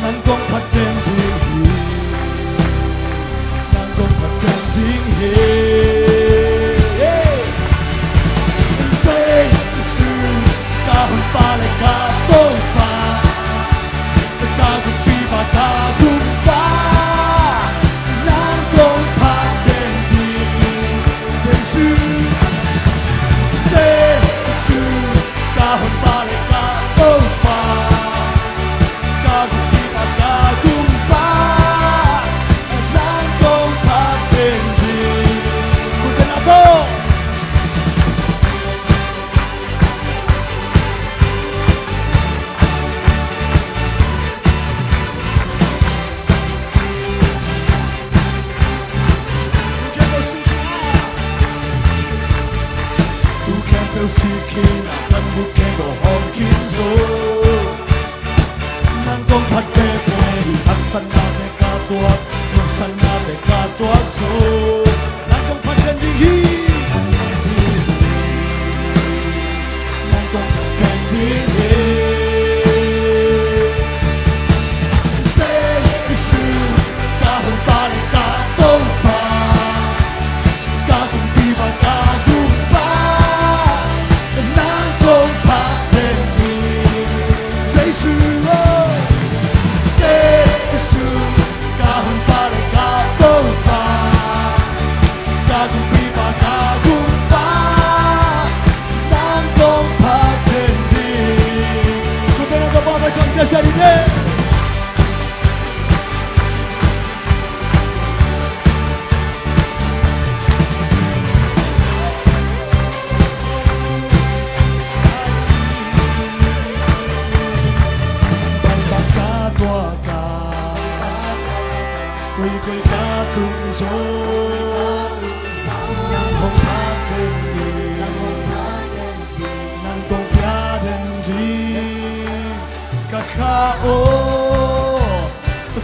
能共拍正天氣，能共拍正天氣。Sikin akan bukan bohong kinso Nangkong pagpepe Haksan na dekatuak Nuksan na dekatuak so Nangkong pagkandinghi Nangkong pagkandinghi Say isu Kahong balik katong pa Kahong biba kahong pa Sarine Quỳ ca tung gió Nang hồng hát trên đi Nang bông phá đến đi Kakao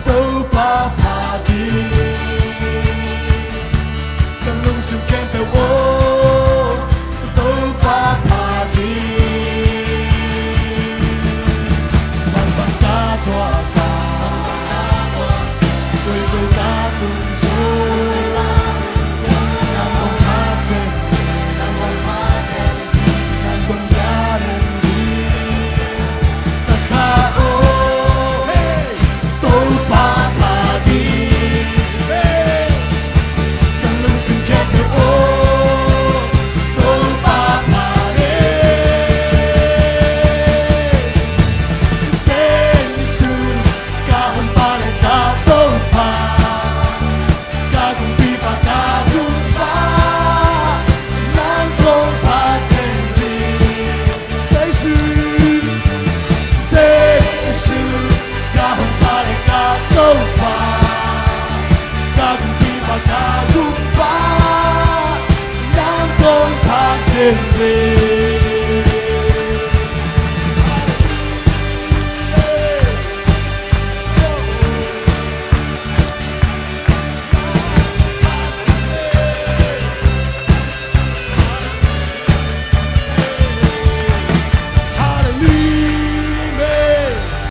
Tâu pa pa đi Càng lung xung kèm theo ô Tâu pa pa đi Bằng bằng ca tòa ca Quỳ ca tung gió Nang hồng hát trên đi Nang bông phá đến đi Kakao Hãy subscribe